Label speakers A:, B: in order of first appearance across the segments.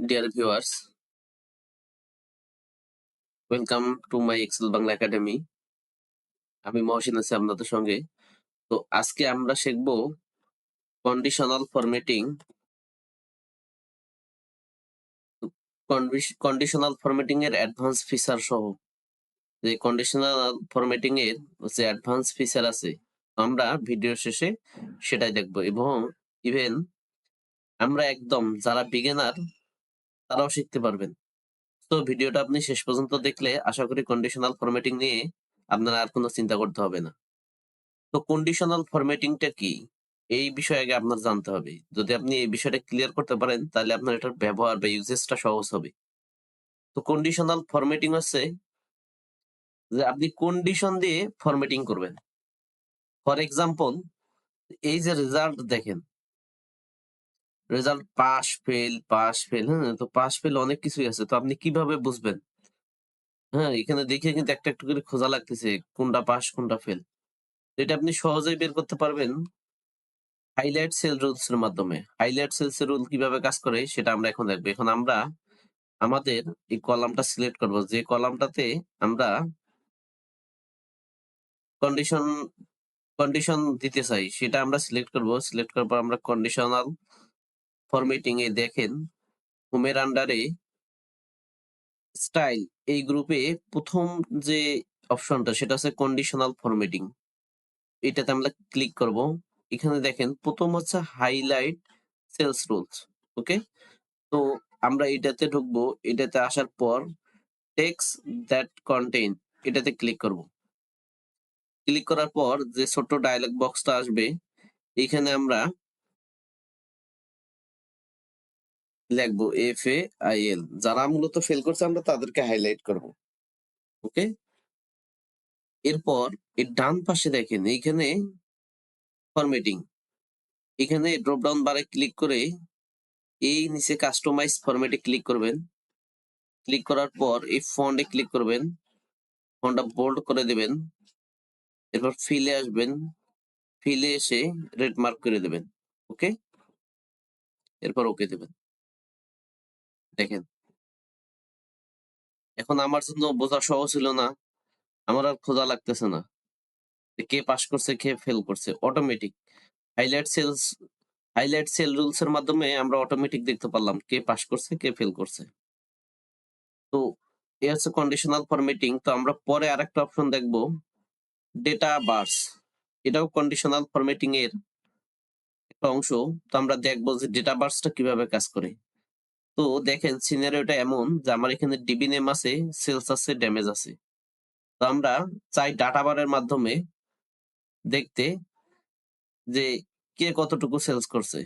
A: Dear viewers, welcome to my Excel Bangla academy. আমি মহসিন আছি আপনাদের সঙ্গে। তো আজকে আমরা শিখব কন্ডিশনাল ফরম্যাটিং। কন্ডিশনাল ফরম্যাটিং এর অ্যাডভান্স ফিচার সহ যে কন্ডিশনাল ফরম্যাটিং এর যে অ্যাডভান্স ফিচার আছে আমরা ভিডিও শেষে সেটাই দেখব এবং ইভেন আমরা একদম যারা বিগিনার তারাও শিখতে পারবেন। তো ভিডিওটা আপনি শেষ পর্যন্ত দেখলে আশা করি কন্ডিশনাল ফরম্যাটিং নিয়ে আপনার আর কোনো চিন্তা করতে হবে না। তো কন্ডিশনাল ফরম্যাটিংটা কি? এই বিষয়ে আগে আপনার জানতে হবে। যদি আপনি এই বিষয়টা ক্লিয়ার করতে পারেন তাহলে আপনার এটার ব্যবহার বা ইউজেসটা সহজ হবে। তো কন্ডিশনাল ফরম্যাটিং হচ্ছে যে আপনি কন্ডিশন দিয়ে ফরম্যাটিং করবেন। ফর এক্সাম্পল এই যে রেজাল্ট দেখেন, রেজাল্ট পাস ফেল, হ্যাঁ? তো পাস ফেল অনেক কিছুই আছে। তো আপনি কিভাবে বুঝবেন? হ্যাঁ, এখানে দেখে কিন্তু একটা, একটা করে খোঁজা লাগতেছে কোনটা পাস কোনটা ফেল। এটা আপনি সহজেই বের করতে পারবেন হাইলাইট সেল রুলস এর মাধ্যমে। হাইলাইট সেলস এর রুল কিভাবে কাজ করে সেটা আমরা এখন দেখব। এখন আমরা আমাদের এই কলামটা সিলেক্ট করব। যে কলামটাতে আমরা কন্ডিশন কন্ডিশন দিতে চাই সেটা আমরা সিলেক্ট করব। সিলেক্ট করার পর আমরা কন্ডিশনাল ফরম্যাটিং এ দেখেন হোমের আন্ডারে স্টাইল এই গ্রুপে ১ম যে অপশনটা সেটা হচ্ছে কন্ডিশনাল ফরম্যাটিং। এটাতে আমরা ক্লিক করব। এখানে দেখেন ১ম হচ্ছে হাইলাইট সেলস রুলস। ওকে? তো আমরা এটাতে ঢুকবো। এটাতে আসার পর টেক্সট দ্যাট কনটেইন এটাতে ক্লিক করব। ক্লিক করার পর যে ছোট্ট ডায়ালগ বক্সটা আসবে এখানে আমরা লিখবো FAIL। যারা মূলত ফেল করছে আমরা তাদেরকে হাইলাইট করব। ওকে? এরপর এর ডান পাশে দেখেন এইখানে ফরম্যাটিং। এখানে ড্রপ ডাউন বারে ক্লিক করে এই নিচে কাস্টমাইজ ফরম্যাটে ক্লিক করবেন। ক্লিক করার পর এই ফন্টে ক্লিক করবেন। ফন্টটা বোল্ড করে দিবেন। এরপর ফিল এ আসবেন। ফিল এ এসে রেড মার্ক করে দিবেন। ওকে? এরপর ওকে দিবেন। দেখেন এখন আমার জন্য বোঝা সহজ ছিল না। আমার আর খোঁজা লাগতেছে না। যে কে পাস করছে, কে ফেল করছে। Automatic highlight cells highlight cell rules এর মাধ্যমে আমরা অটোমেটিক দেখতে পারলাম কে পাস করছে, কে ফেল করছে। তো এ হচ্ছে কন্ডিশনাল ফরম্যাটিং। তো আমরা পরে আরেকটা অপশন দেখব ডেটা বার্স। এটাও কন্ডিশনাল ফরম্যাটিং এর একটা অংশ। তো আমরা দেখব যে ডেটা বার্সটা কিভাবে কাজ করে। তো দেখেন সিনারিওটা এমন যে আমার এখানে ডিবি নেম আছে, সেলস আছে, ড্যামেজ আছে। তো আমরা চাই ডাটা বারের মাধ্যমে দেখতে যে কে কতটুকু সেলস করছে।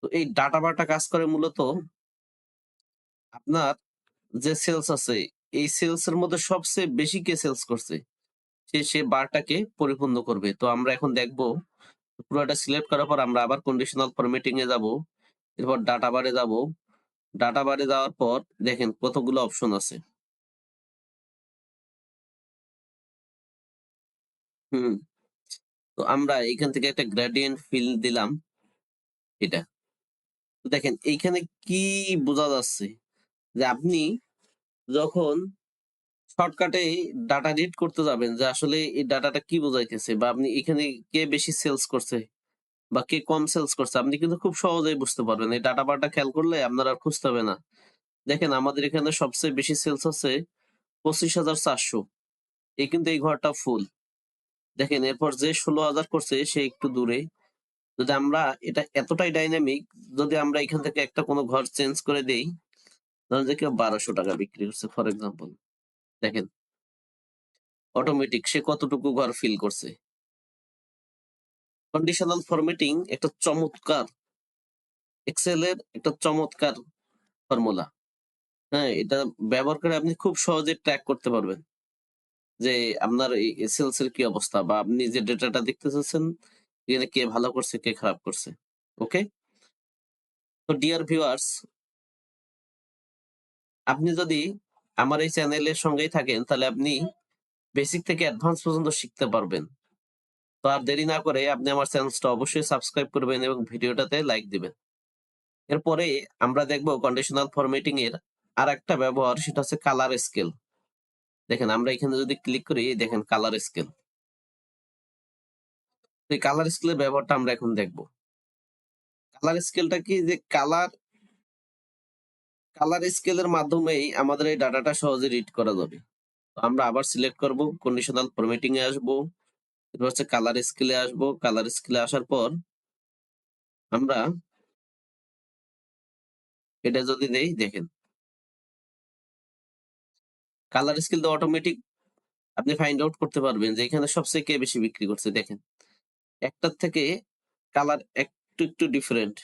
A: তো এই ডাটা বারটা কাজ করে মূলত আপনার যে সেলস আছে, এই সেলস এর মধ্যে সবচেয়ে বেশি কে সেলস করছে সে বারটাকে পরিপূর্ণ করবে। তো আমরা এখন দেখব পুরোটা সিলেক্ট করার পর আমরা আবার কন্ডিশনাল ফরম্যাটিং এ যাব। এরপর ডাটা বারে যাব। ডাটা বারে যাওয়ার পর দেখেন কতগুলো অপশন আছে। হুম, তো আমরা এখান থেকে একটা গ্রেডিয়েন্ট ফিল দিলাম এটা। তো দেখেন এইখানে কি বোঝা যাচ্ছে যে আপনি যখন শর্টকাটে ডাটা রিড করতে যাবেন যে আসলে এই ডাটাটা কি বোঝাইতেছে বা আপনি এখানে কে বেশি সেলস করছে বা কে কম সেলস করছে আপনি কিন্তু খুব সহজেই বুঝতে পারবেন। এই ডাটা বারটা খেয়াল করলে আপনার আর খুঁজতে হবে না। দেখেন আমাদের এখানে সবচেয়ে বেশি সেলস হচ্ছে ২৫,৪০০। কিন্তু এই ঘরটা ফুল। দেখেন এরপর যে ১৬,০০০ করছে সে একটু দূরে। যদি আমরা এটা এতটাই ডাইনামিক, যদি আমরা এখান থেকে একটা কোনো ঘর চেঞ্জ করে দেই, ধরেন যে কেউ ৳১২০০ বিক্রি করছে ফর এক্সাম্পল। দেখেন অটোমেটিক সে কতটুকু ঘর ফিল করছে। কন্ডিশনাল ফরম্যাটিং একটা চমৎকার এক্সেল এর একটা চমৎকার ফর্মুলা। হ্যাঁ? এটা ব্যবহার করে আপনি খুব সহজে ট্র্যাক করতে পারবেন যে আপনার এই সেলস এর কি অবস্থা বা আপনি যে ডেটাটা দেখতে চাচ্ছেন এখানে কে ভালো করছে, কে খারাপ করছে। ওকে? তো ডিয়ার ভিউয়ার্স, আপনি যদি আমার এই চ্যানেলের সঙ্গেই থাকেন তাহলে আপনি বেসিক থেকে অ্যাডভান্স পর্যন্ত শিখতে পারবেন। তো আর দেরি না করে আপনি আমার চ্যানেলটা অবশ্যই সাবস্ক্রাইব করবেন এবং ভিডিওটাতে লাইক দিবেন। এরপরে আমরা দেখব কন্ডিশনাল ফরম্যাটিং এর আরেকটা ব্যবহার, সেটা হচ্ছে কালার স্কেল। দেখেন আমরা এখানে যদি ক্লিক করি, এই দেখেন কালার স্কেল। তো এই কালার স্কেলের ব্যবহারটা আমরা এখন দেখব। কালার স্কেলটা কি, যে কালার স্কেলের মাধ্যমেই আমাদের এই ডাটাটা সহজে রিড করা যাবে। তো আমরা আবার সিলেক্ট করব, কন্ডিশনাল ফরম্যাটিং এ আসবো, এরপর হচ্ছে কালার স্কেলে আসবো। কালার স্কেলে আসার পর আমরা এটা যদি দেই, দেখেন কালার স্কেল দিয়ে অটোমেটিক আপনি ফাইন্ড আউট করতে পারবেন যে এখানে সবচেয়ে কে বেশি বিক্রি করছে। দেখেন একটার থেকে কালার একটু একটু ডিফারেন্ট।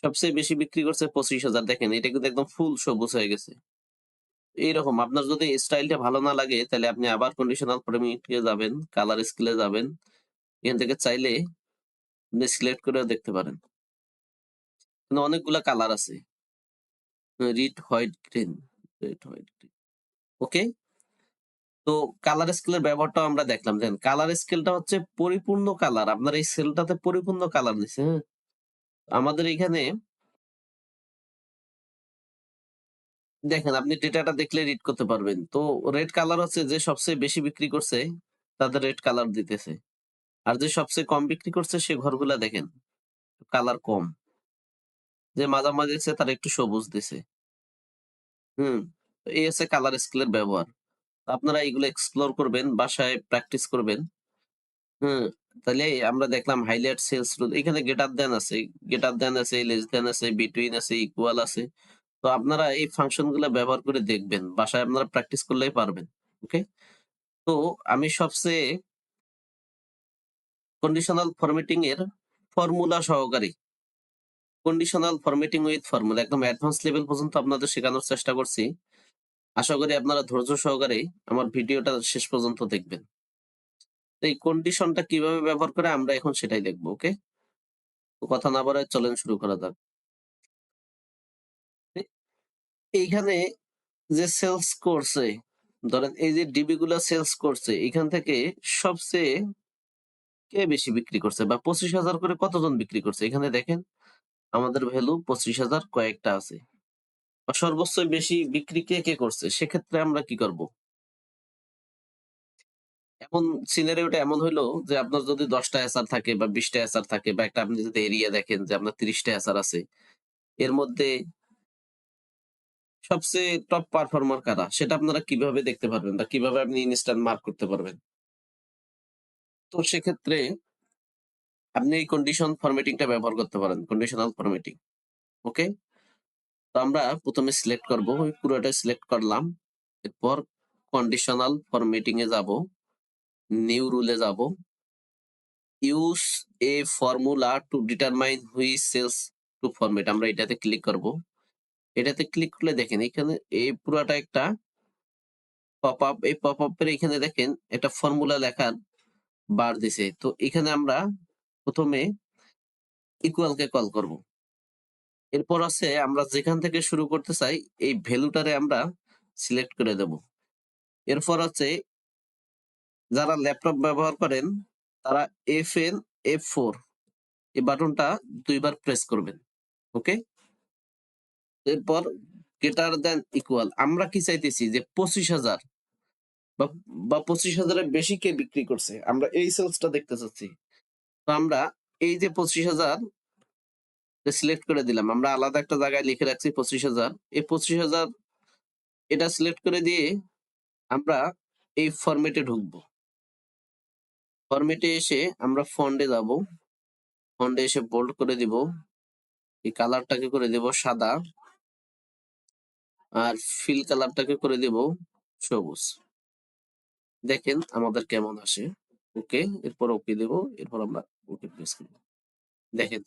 A: সবচেয়ে বেশি বিক্রি করছে 25,000। দেখেন এটা কিন্তু একদম ফুল সবুজ হয়ে গেছে। এইরকম আপনার যদি স্টাইলটা ভালো না লাগে, তাহলে আপনি আবার কন্ডিশনাল ফরম্যাটিং এ যাবেন, কালার স্কেলে যাবেন। এখান থেকে চাইলে আপনি সিলেক্ট করেও দেখতে পারেন। কিন্তু অনেকগুলা কালার আছে। Red white green, red white green. Okay? তো কালার স্কেলের ব্যবহারটাও আমরা দেখলাম। দেখেন কালার স্কেলটা হচ্ছে পরিপূর্ণ কালার। আপনার এই সেলটাতে পরিপূর্ণ কালার দিছে, হ্যাঁ? আমাদের এখানে দেখেন আপনি ডেটাটা দেখলে রিড করতে পারবেন। তো রেড কালার হচ্ছে যে সবচেয়ে বেশি বিক্রি করছে, তাদের রেড কালার দিতেছে। আর যে সবচেয়ে কম বিক্রি করছে সে ঘরগুলা দেখেন কালার কম। যে মাঝামাঝি আছে তার একটু সবুজ দিছে। হুম? তো এই হচ্ছে কালার স্কেলের ব্যবহার। আপনারা এগুলো এক্সপ্লোর করবেন, বাসায় প্র্যাকটিস করবেন। হুম? তাইলে আমরা দেখলাম হাইলাইট, সেলস রুল, এখানে গ্রেটার দ্যান আছে, লেস দ্যান আছে, বিটুইন আছে, ইকুয়াল আছে। তো আপনারা এই ফাংশন গুলা ব্যবহার করে দেখবেন। বাসায় আপনারা প্র্যাকটিস করলেই পারবেন। ওকে? তো আমি সবচেয়ে কন্ডিশনাল ফরম্যাটিং এর ফর্মুলা সহকারে, কন্ডিশনাল ফরম্যাটিং উইথ ফর্মুলা একদম অ্যাডভান্স লেভেল পর্যন্ত আপনাদের শেখানোর চেষ্টা করছি। আশা করি আপনারা ধৈর্য সহকারে আমার ভিডিওটা শেষ পর্যন্ত দেখবেন। তো এই কন্ডিশনটা কিভাবে ব্যবহার করে আমরা এখন সেটাই দেখব। ওকে? তো কথা না বাড়ায় চলেন শুরু করা যাক। এ এইখানে যে সেলস করছে, ধরেন এই যে ডিবি গুলা সেলস করছে, এখান থেকে সবচেয়ে কে বেশি বিক্রি করছে বা 25,000 করে কতজন বিক্রি করছে? এখানে দেখেন আমাদের ভ্যালু 25,000 কয়েকটা আছে। বা সর্বোচ্চ বেশি বিক্রি কে করছে? সেক্ষেত্রে আমরা কি করব? এমন সিনারিওটা এমন হইলো যে আপনার যদি ১০ টা এসআর থাকে বা ২০ টা এসআর থাকে, বা একটা আপনি যদি এরিয়া দেখেন যে আপনার ৩০ টা এসআর আছে। এর মধ্যে সবচেয়ে টপ পারফর্মার কারা? সেটা আপনারা কিভাবে দেখতে পারবেন বা কিভাবে আপনি ইনস্ট্যান্ট মার্ক করতে পারবেন? তো সেক্ষেত্রে আপনি এই কন্ডিশন ফরম্যাটিং টা ব্যবহার করতে পারেন। Conditional formatting. ওকে? তো আমরা ১ম এ সিলেক্ট করব। ওই পুরোটাই সিলেক্ট করলাম। এরপর কন্ডিশনাল ফরম্যাটিং এ যাবো। নিউ রুলে যাবো। Use a formula to determine which cells to format, আমরা এটাতে ক্লিক করব। এটাতে ক্লিক করলে দেখেন এখানে এই পুরাটা একটা পপআপ। এই পপআপ এর এখানে দেখেন একটা ফর্মুলা লেখার বার দিছে। তো এখানে আমরা ১ম এ ইকুয়াল কে কল করব। এরপর আছে আমরা যেখান থেকে শুরু করতে চাই এই ভ্যালুটারে আমরা সিলেক্ট করে দেব। এরপর হচ্ছে যারা ল্যাপটপ ব্যবহার করেন তারা F4 এই বাটনটা ২ বার প্রেস করবেন। ওকে? এরপর গ্রেটার দ্যান ইকুয়াল আমরা কি চাইতেছি যে 25,000 বা 25,000 এর বেশি কে বিক্রি করছে। আমরা এই সেলসটা দেখতে চাচ্ছি। তো আমরা এই যে 25,000 সিলেক্ট করে দিলাম। আমরা আলাদা একটা জায়গায় লিখে রাখছি 25,000। এই 25,000 এটা সিলেক্ট করে দিয়ে আমরা এই ফরম্যাটে ঢুকবো। ফরম্যাটে এসে আমরা ফন্টে যাবো। ফন্টে এসে বোল্ড করে দিব। এই কালারটাকে করে দেব সাদা। আর ফিল কালারটাকে করে দেব সবুজ। দেখেন আমাদের কেমন আসে। ওকে, এরপর ওকে দেব। এরপর আমরা ওকে প্রেস করব। দেখেন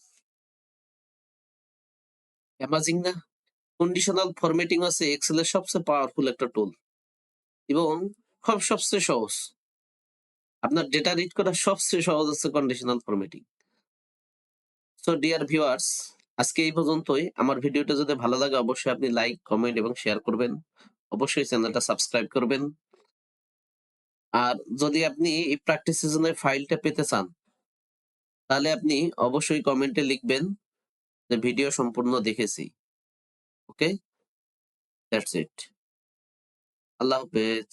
A: অ্যামাজিং না? কন্ডিশনাল ফরম্যাটিং আছে এক্সেল এর সবচেয়ে পাওয়ারফুল একটা টুল এবং সবচেয়ে সহজ। আপনার ডেটা রিড করা সবচেয়ে সহজ হচ্ছে conditional formatting. So dear viewers, আজকে এই পর্যন্তই। আমার ভিডিওটা যদি ভালো লাগে অবশ্যই আপনি লাইক, কমেন্ট এবং শেয়ার করবেন। অবশ্যই চ্যানেলটা সাবস্ক্রাইব করবেন। আর যদি আপনি এই প্র্যাকটিস সিজনের ফাইলটা পেতে চান, তাহলে আপনি অবশ্যই কমেন্টে লিখবেন যে ভিডিও সম্পূর্ণ দেখেছি। ওকে? That's it. আল্লাহ হাফেজ।